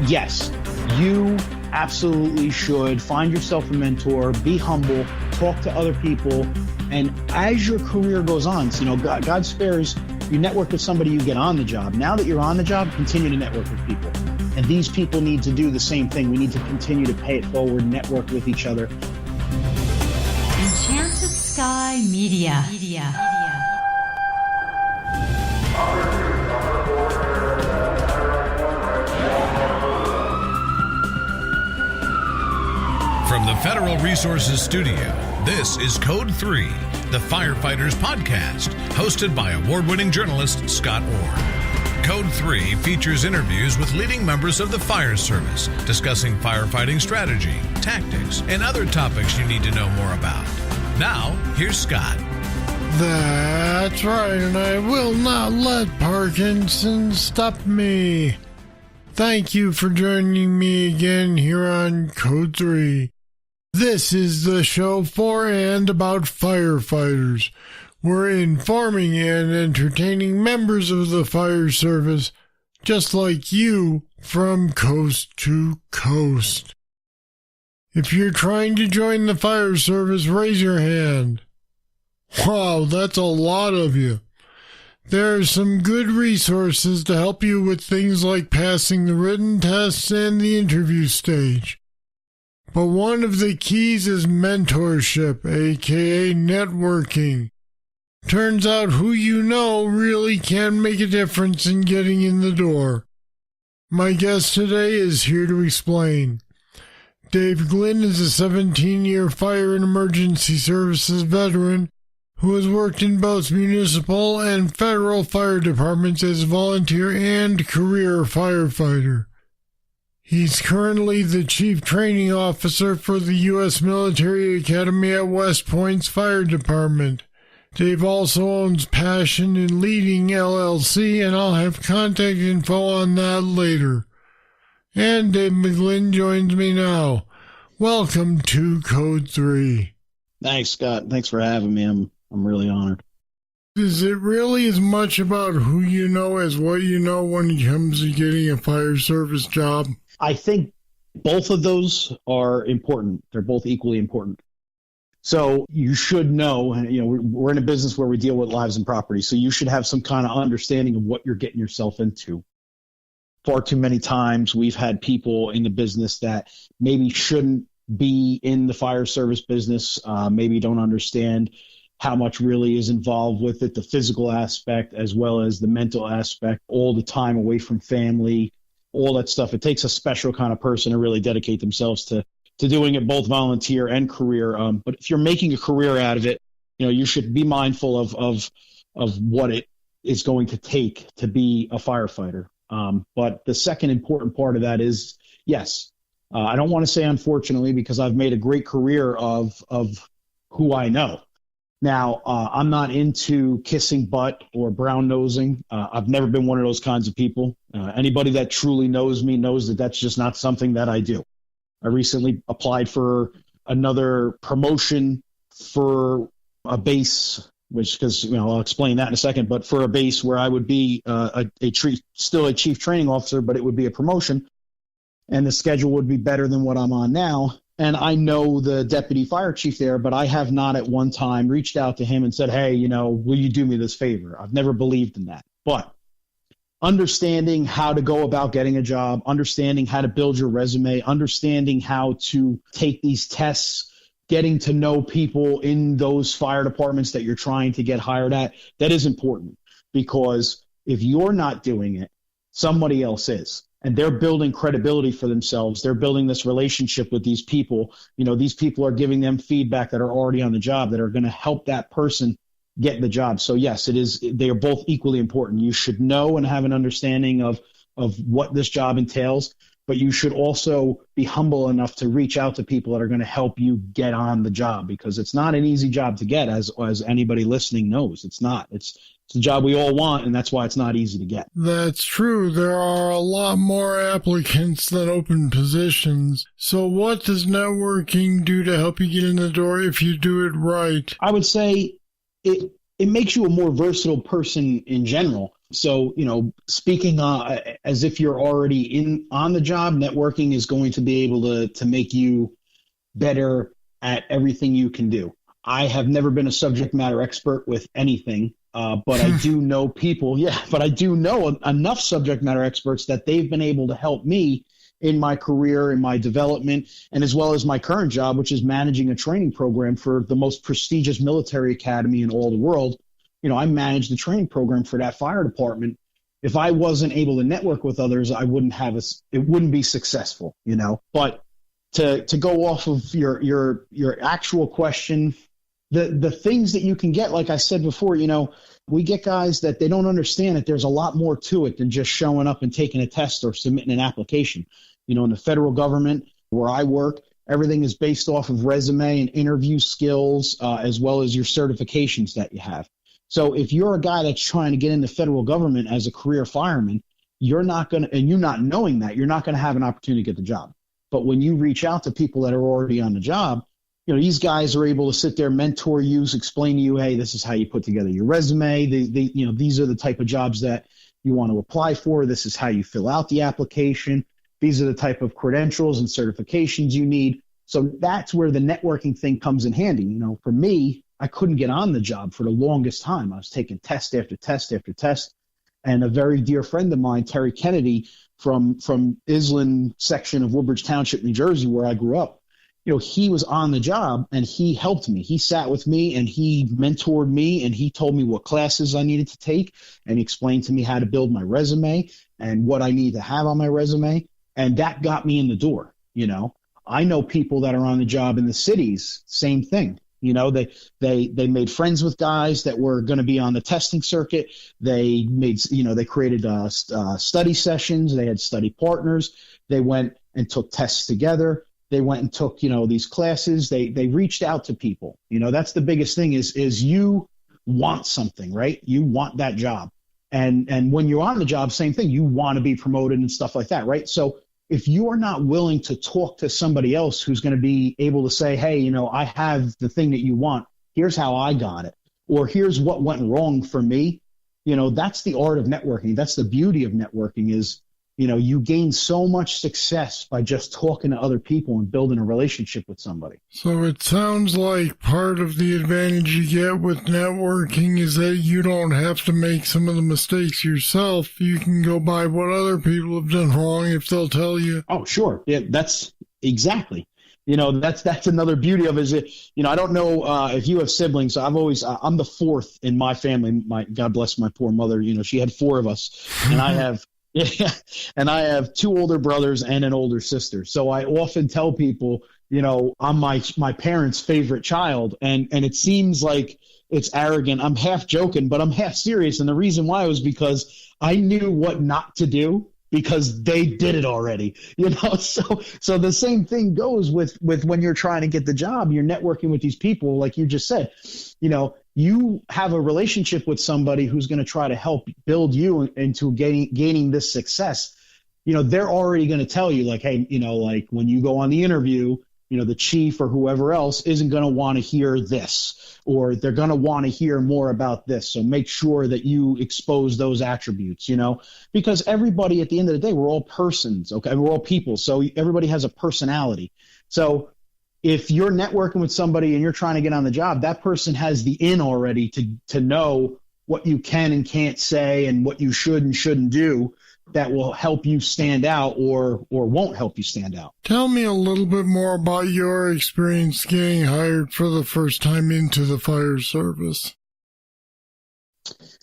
yes, you absolutely should find yourself a mentor, be humble, talk to other people. And as your career goes on, so, God spares, you network with somebody, you get on the job. Now that you're on the job, continue to network with people. And these people need to do the same thing. We need to continue to pay it forward, network with each other. Enchanted Sky Media. From the Federal Resources Studio, this is Code 3, the Firefighters Podcast, hosted by award-winning journalist Scott Orr. Code 3 features interviews with leading members of the fire service, discussing firefighting strategy, tactics, and other topics you need to know more about. Now, here's Scott. That's right, and I will not let Parkinson stop me. Thank you for joining me again here on Code 3. This is the show for and about firefighters. We're informing and entertaining members of the fire service, just like you, from coast to coast. If you're trying to join the fire service, raise your hand. Wow, that's a lot of you. There are some good resources to help you with things like passing the written tests and the interview stage. But one of the keys is mentorship, aka networking. Turns out who you know really can make a difference in getting in the door. My guest today is here to explain. Dave McGlynn is a 17-year fire and emergency services veteran who has worked in both municipal and federal fire departments as a volunteer and career firefighter. He's currently the Chief Training Officer for the U.S. Military Academy at West Point's Fire Department. Dave also owns Passion in Leading LLC, and I'll have contact info on that later. And Dave McGlynn joins me now. Welcome to Code 3. Thanks, Scott. Thanks for having me. I'm really honored. Is it really as much about who you know as what you know when it comes to getting a fire service job? I think both of those are important. They're both equally important. So you should know, we're in a business where we deal with lives and property, so you should have some kind of understanding of what you're getting yourself into. Far too many times we've had people in the business that maybe shouldn't be in the fire service business, maybe don't understand how much really is involved with it, the physical aspect as well as the mental aspect, all the time away from family, all that stuff. It takes a special kind of person to really dedicate themselves to doing it, both volunteer and career. But if you're making a career out of it, you should be mindful of what it is going to take to be a firefighter. But the second important part of that is, yes, I don't want to say unfortunately, because I've made a great career of who I know. Now, I'm not into kissing butt or brown nosing. I've never been one of those kinds of people. Anybody that truly knows me knows that that's just not something that I do. I recently applied for another promotion for a base, because I'll explain that in a second, but for a base where I would be still a chief training officer, but it would be a promotion, and the schedule would be better than what I'm on now. And I know the deputy fire chief there, but I have not at one time reached out to him and said, hey, will you do me this favor? I've never believed in that. But understanding how to go about getting a job, understanding how to build your resume, understanding how to take these tests, getting to know people in those fire departments that you're trying to get hired at, that is important. Because if you're not doing it, somebody else is. And they're building credibility for themselves. They're building this relationship with these people. These people are giving them feedback that are already on the job that are going to help that person get the job. So yes, it is. They are both equally important. You should know and have an understanding of what this job entails, but you should also be humble enough to reach out to people that are going to help you get on the job, because it's not an easy job to get, as anybody listening knows. It's not. It's a job we all want, and that's why it's not easy to get. That's true. There are a lot more applicants than open positions. So what does networking do to help you get in the door if you do it right? I would say it makes you a more versatile person in general. So, speaking as if you're already on the job, networking is going to be able to make you better at everything you can do. I have never been a subject matter expert with anything, but I do know people. Yeah, but I do know enough subject matter experts that they've been able to help me in my career, in my development, and as well as my current job, which is managing a training program for the most prestigious military academy in all the world. I manage the training program for that fire department. If I wasn't able to network with others, I wouldn't have it wouldn't be successful, But to go off of your actual question, the things that you can get, like I said before, we get guys that they don't understand that there's a lot more to it than just showing up and taking a test or submitting an application. In the federal government where I work, everything is based off of resume and interview skills, as well as your certifications that you have. So if you're a guy that's trying to get in the federal government as a career fireman, you're not going to, and you're not knowing that, you're not going to have an opportunity to get the job. But when you reach out to people that are already on the job, these guys are able to sit there, mentor you, explain to you, hey, this is how you put together your resume. These are the type of jobs that you want to apply for. This is how you fill out the application. These are the type of credentials and certifications you need. So that's where the networking thing comes in handy. For me, I couldn't get on the job for the longest time. I was taking test after test after test. And a very dear friend of mine, Terry Kennedy, from Island section of Woodbridge Township, New Jersey, where I grew up, he was on the job and he helped me. He sat with me and he mentored me and he told me what classes I needed to take and he explained to me how to build my resume and what I need to have on my resume. And that got me in the door. I know people that are on the job in the cities, same thing. They made friends with guys that were going to be on the testing circuit. They created study sessions. They had study partners. They went and took tests together. They went and took, these classes. They reached out to people. That's the biggest thing is you want something, right? You want that job. And when you're on the job, same thing. You want to be promoted and stuff like that, right? So if you are not willing to talk to somebody else who's going to be able to say, hey, I have the thing that you want. Here's how I got it. Or here's what went wrong for me. That's the art of networking. That's the beauty of networking is, you gain so much success by just talking to other people and building a relationship with somebody. So it sounds like part of the advantage you get with networking is that you don't have to make some of the mistakes yourself. You can go by what other people have done wrong if they'll tell you. Oh, sure. Yeah, that's exactly. That's another beauty of it. Is it, I don't know if you have siblings. I'm the fourth in my family. God bless my poor mother. She had four of us, and I have. Yeah, and I have two older brothers and an older sister. So I often tell people, I'm my parents' favorite child, and it seems like it's arrogant. I'm half joking, but I'm half serious. And the reason why was because I knew what not to do because they did it already. So the same thing goes with when you're trying to get the job. You're networking with these people, like you just said. You have a relationship with somebody who's going to try to help build you into gaining this success. They're already going to tell you, like, hey, like when you go on the interview, the chief or whoever else isn't going to want to hear this, or they're going to want to hear more about this. So make sure that you expose those attributes, because everybody at the end of the day, we're all persons. Okay. We're all people. So everybody has a personality. So if you're networking with somebody and you're trying to get on the job, that person has the in already to know what you can and can't say and what you should and shouldn't do that will help you stand out or won't help you stand out. Tell me a little bit more about your experience getting hired for the first time into the fire service.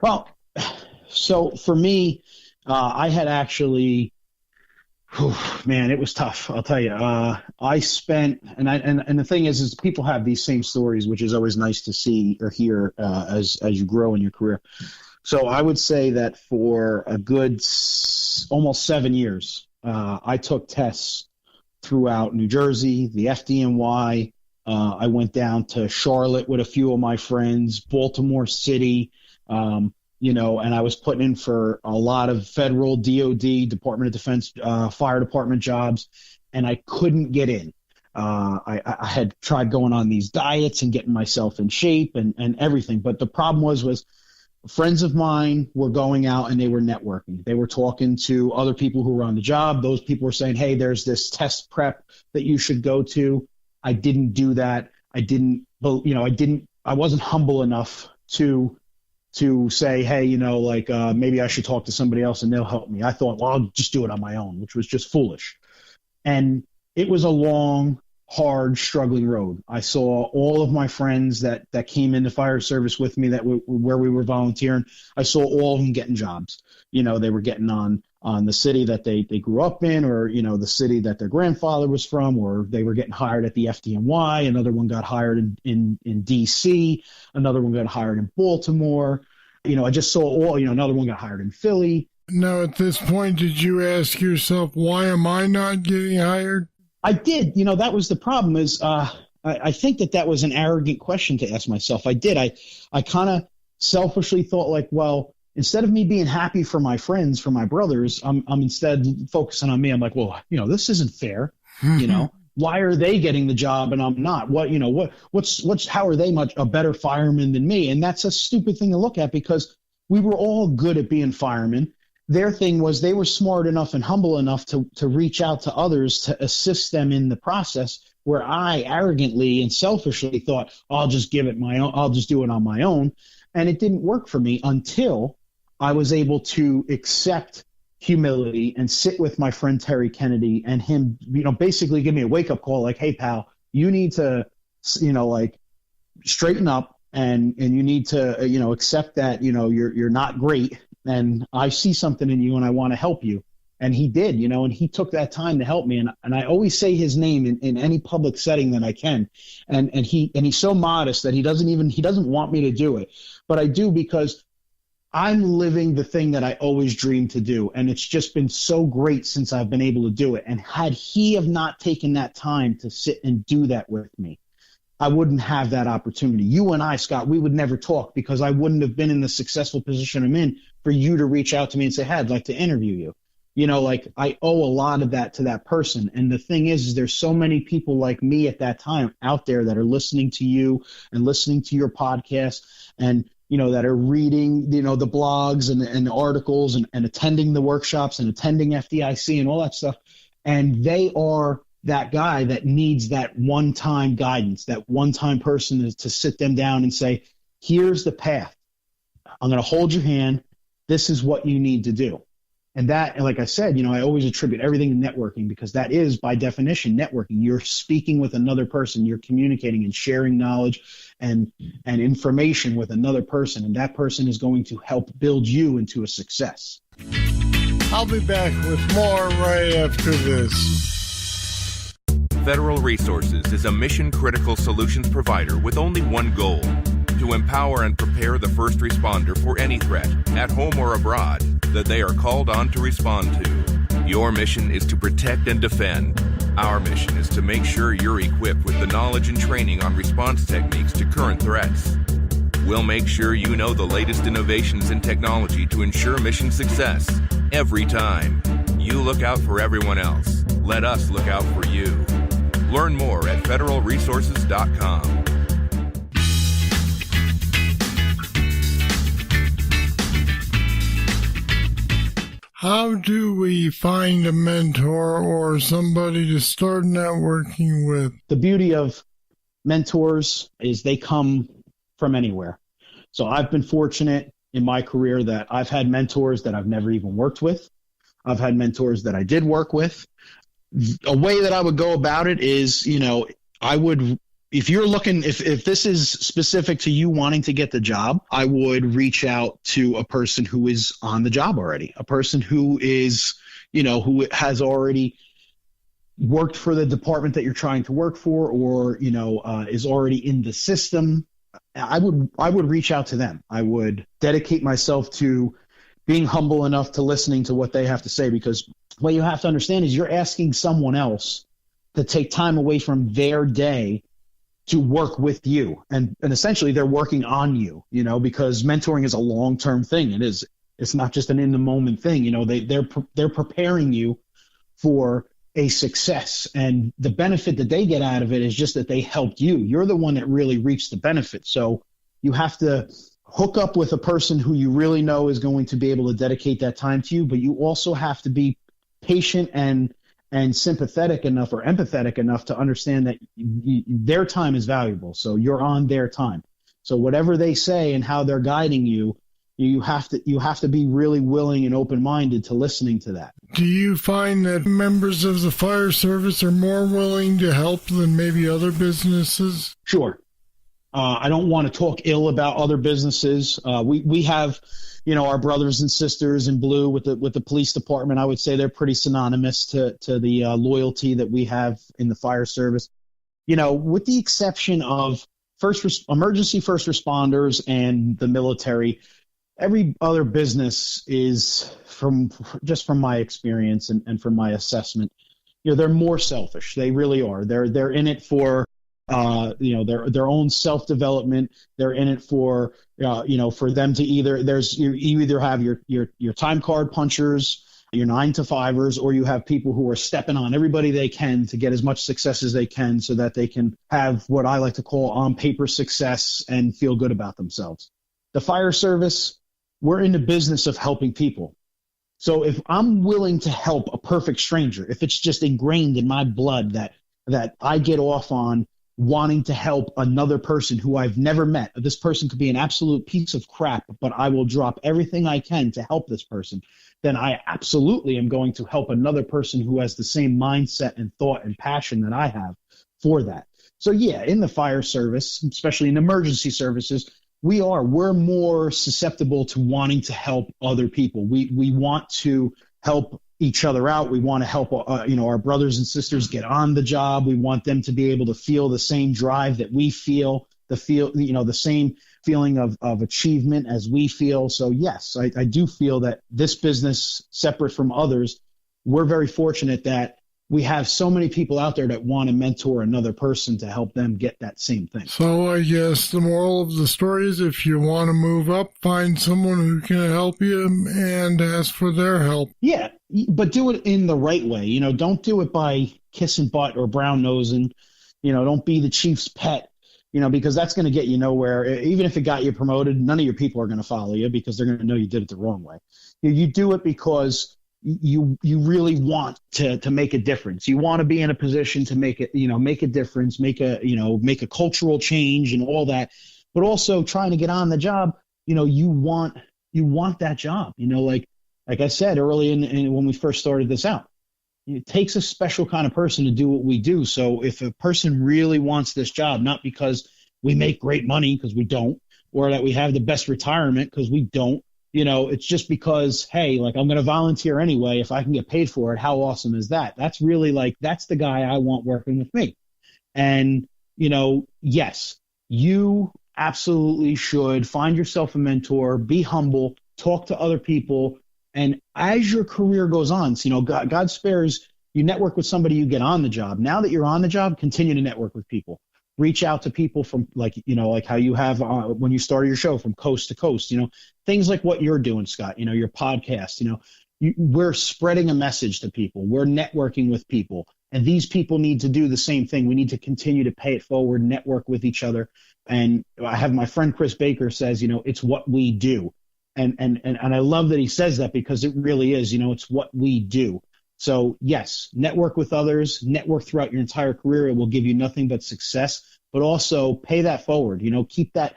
Well, so for me, I had actually man, it was tough. I'll tell you. I spent, and the thing is people have these same stories, which is always nice to see or hear as you grow in your career. So I would say that for a good almost 7 years, I took tests throughout New Jersey, the FDNY. I went down to Charlotte with a few of my friends, Baltimore City. And I was putting in for a lot of federal, DOD, Department of Defense, fire department jobs, and I couldn't get in. I had tried going on these diets and getting myself in shape and everything. But the problem was friends of mine were going out and they were networking. They were talking to other people who were on the job. Those people were saying, hey, there's this test prep that you should go to. I didn't do that. I wasn't humble enough to say, hey, maybe I should talk to somebody else and they'll help me. I thought, well, I'll just do it on my own, which was just foolish. And it was a long, hard, struggling road. I saw all of my friends that came into fire service with me where we were volunteering. I saw all of them getting jobs. They were getting on the city that they grew up in, or, the city that their grandfather was from, or they were getting hired at the FDNY. Another one got hired in DC. Another one got hired in Baltimore. I just saw another one got hired in Philly. Now, at this point, did you ask yourself, why am I not getting hired? I did. That was the problem is I think that was an arrogant question to ask myself. I did. I kind of selfishly thought like, well, instead of me being happy for my friends, for my brothers, I'm instead focusing on me. I'm like, well, this isn't fair. Why are they getting the job and I'm not? How are they much a better fireman than me? And that's a stupid thing to look at because we were all good at being firemen. Their thing was they were smart enough and humble enough to reach out to others to assist them in the process, where I arrogantly and selfishly thought, I'll just give it my own. I'll just do it on my own. And it didn't work for me until I was able to accept humility and sit with my friend Terry Kennedy and him, basically give me a wake up call like, hey, pal, you need to, straighten up and you need to, accept that, you're not great. And I see something in you and I want to help you. And he did, and he took that time to help me. And I always say his name in any public setting that I can. And he's so modest that he doesn't want me to do it. But I do because I'm living the thing that I always dreamed to do. And it's just been so great since I've been able to do it. And had he have not taken that time to sit and do that with me, I wouldn't have that opportunity. You and I, Scott, we would never talk because I wouldn't have been in the successful position I'm in for you to reach out to me and say, hey, I'd like to interview you. I owe a lot of that to that person. And the thing is there's so many people like me at that time out there that are listening to you and listening to your podcast and, that are reading, the blogs and the articles and attending the workshops and attending FDIC and all that stuff. And they are that guy that needs that one-time guidance, that one-time person is to sit them down and say, here's the path. I'm going to hold your hand. This is what you need to do. And that, like I said, I always attribute everything to networking because that is, by definition, networking. You're speaking with another person. You're communicating and sharing knowledge and information with another person. And that person is going to help build you into a success. I'll be back with more right after this. Federal Resources is a mission-critical solutions provider with only one goal: to empower and prepare the first responder for any threat, at home or abroad, that they are called on to respond to. Your mission is to protect and defend. Our mission is to make sure you're equipped with the knowledge and training on response techniques to current threats. We'll make sure you know the latest innovations in technology to ensure mission success every time. You look out for everyone else. Let us look out for you. Learn more at federalresources.com. How do we find a mentor or somebody to start networking with? The beauty of mentors is they come from anywhere. So I've been fortunate in my career that I've had mentors that I've never even worked with. I've had mentors that I did work with. A way that I would go about it is, if you're looking, if this is specific to you wanting to get the job, I would reach out to a person who is on the job already, a person who is, who has already worked for the department that you're trying to work for, or, is already in the system. I would reach out to them. I would dedicate myself to being humble enough to listening to what they have to say, because what you have to understand is you're asking someone else to take time away from their day to work with you. And essentially they're working on you, because mentoring is a long-term thing. It's not just an in the moment thing. They're preparing you for a success. And the benefit that they get out of it is just that they helped you. You're the one that really reaps the benefit. So you have to hook up with a person who you really know is going to be able to dedicate that time to you, but you also have to be patient and sympathetic enough or empathetic enough to understand that their time is valuable. So you're on their time. So whatever they say and how they're guiding you, you have to be really willing and open-minded to listening to that. Do you find that members of the fire service are more willing to help than maybe other businesses? Sure. I don't want to talk ill about other businesses. We have, our brothers and sisters in blue with the police department. I would say they're pretty synonymous to the loyalty that we have in the fire service. With the exception of emergency first responders and the military, every other business is, from my experience and from my assessment, they're more selfish. They really are. They're in it for their own self-development. They're in it for for them to you either have your time card punchers, your 9-to-5ers, or you have people who are stepping on everybody they can to get as much success as they can so that they can have what I like to call on paper success and feel good about themselves. The fire service, we're in the business of helping people. So if I'm willing to help a perfect stranger, if it's just ingrained in my blood that I get off on wanting to help another person who I've never met, this person could be an absolute piece of crap, but I will drop everything I can to help this person, then I absolutely am going to help another person who has the same mindset and thought and passion that I have for that. So yeah, in the fire service, especially in emergency services, we're more susceptible to wanting to help other people. We want to help each other out. We want to help our brothers and sisters get on the job. We want them to be able to feel the same drive that we feel, the same feeling of achievement as we feel. So yes, I do feel that this business, separate from others, we're very fortunate that we have so many people out there that want to mentor another person to help them get that same thing. So I guess the moral of the story is, if you want to move up, find someone who can help you and ask for their help. Yeah, but do it in the right way. Don't do it by kissing butt or brown nosing. Don't be the chief's pet, because that's going to get you nowhere. Even if it got you promoted, none of your people are going to follow you because they're going to know you did it the wrong way. You do it because you really want to make a difference. You want to be in a position to make a difference, make a cultural change and all that, but also trying to get on the job. You want that job, like I said early in when we first started this out, it takes a special kind of person to do what we do. So if a person really wants this job, not because we make great money, because we don't, or that we have the best retirement, because we don't, it's just because, hey, I'm going to volunteer anyway. If I can get paid for it, how awesome is that? That's really that's the guy I want working with me. And, yes, you absolutely should find yourself a mentor, be humble, talk to other people. And as your career goes on, God spares you, network with somebody, you get on the job. Now that you're on the job, continue to network with people. Reach out to people from like how you have when you started your show, from coast to coast, things like what you're doing, Scott, your podcast, we're spreading a message to people. We're networking with people, and these people need to do the same thing. We need to continue to pay it forward, network with each other. And I have my friend Chris Baker says, it's what we do. And I love that he says that, because it really is, it's what we do. So yes, network with others, network throughout your entire career. It will give you nothing but success, but also pay that forward, keep that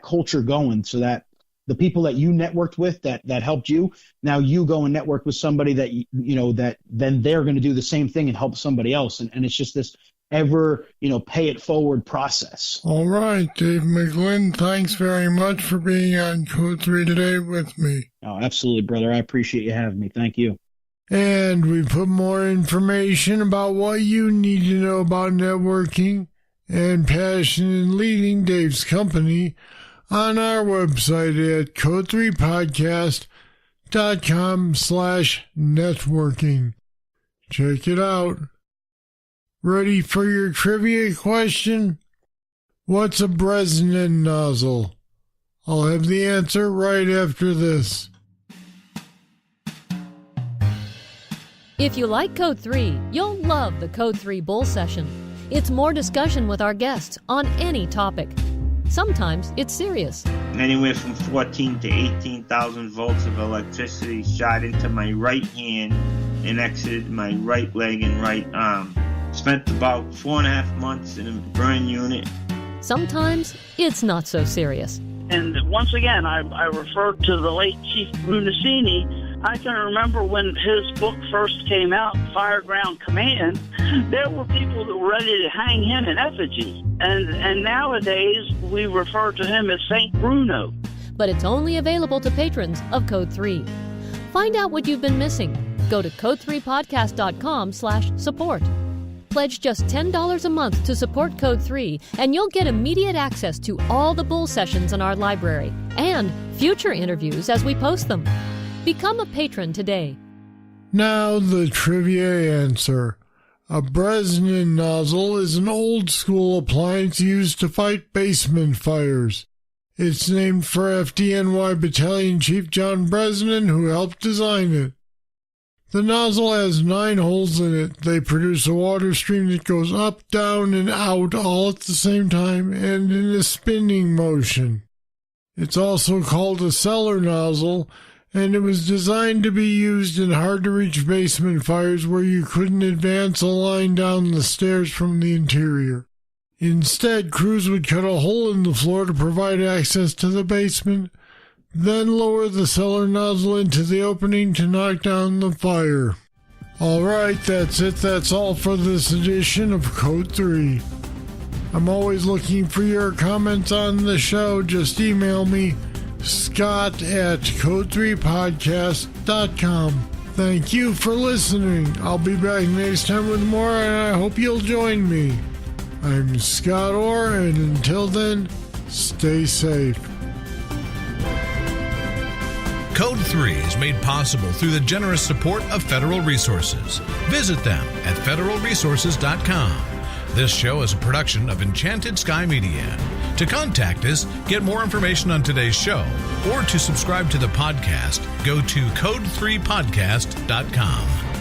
culture going, so that the people that you networked with that helped you, now you go and network with somebody that, that then they're going to do the same thing and help somebody else. And it's just this ever, pay it forward process. All right, Dave McGlynn, thanks very much for being on Code 3 today with me. Oh, absolutely, brother. I appreciate you having me. Thank you. And we put more information about what you need to know about networking and passion in leading Dave's company on our website at code3podcast.com/networking. Check it out. Ready for your trivia question? What's a Bresnan nozzle? I'll have the answer right after this. If you like Code 3, you'll love the Code 3 Bull Session. It's more discussion with our guests on any topic. Sometimes it's serious. Anywhere from 14 to 18,000 volts of electricity shot into my right hand and exited my right leg and right arm. Spent about 4.5 months in a burn unit. Sometimes it's not so serious. And once again, I refer to the late Chief Municipal. I can remember when his book first came out, Fireground Command, there were people that were ready to hang him in effigy. And nowadays, we refer to him as St. Bruno. But it's only available to patrons of Code 3. Find out what you've been missing. Go to code3podcast.com/support. Pledge just $10 a month to support Code 3, and you'll get immediate access to all the Bull Sessions in our library and future interviews as we post them. Become a patron today. Now the trivia answer. A Bresnan nozzle is an old-school appliance used to fight basement fires. It's named for FDNY Battalion Chief John Bresnan, who helped design it. The nozzle has 9 holes in it. They produce a water stream that goes up, down, and out all at the same time and in a spinning motion. It's also called a cellar nozzle, and it was designed to be used in hard-to-reach basement fires where you couldn't advance a line down the stairs from the interior. Instead, crews would cut a hole in the floor to provide access to the basement, then lower the cellar nozzle into the opening to knock down the fire. All right, that's it. That's all for this edition of Code 3. I'm always looking for your comments on the show. Just email me, scott@code3podcast.com. Thank you for listening. I'll be back next time with more, and I hope you'll join me. I'm Scott Orr, and until then, stay safe. Code 3 is made possible through the generous support of Federal Resources. Visit them at federalresources.com. This show is a production of Enchanted Sky Media. To contact us, get more information on today's show, or to subscribe to the podcast, go to code3podcast.com.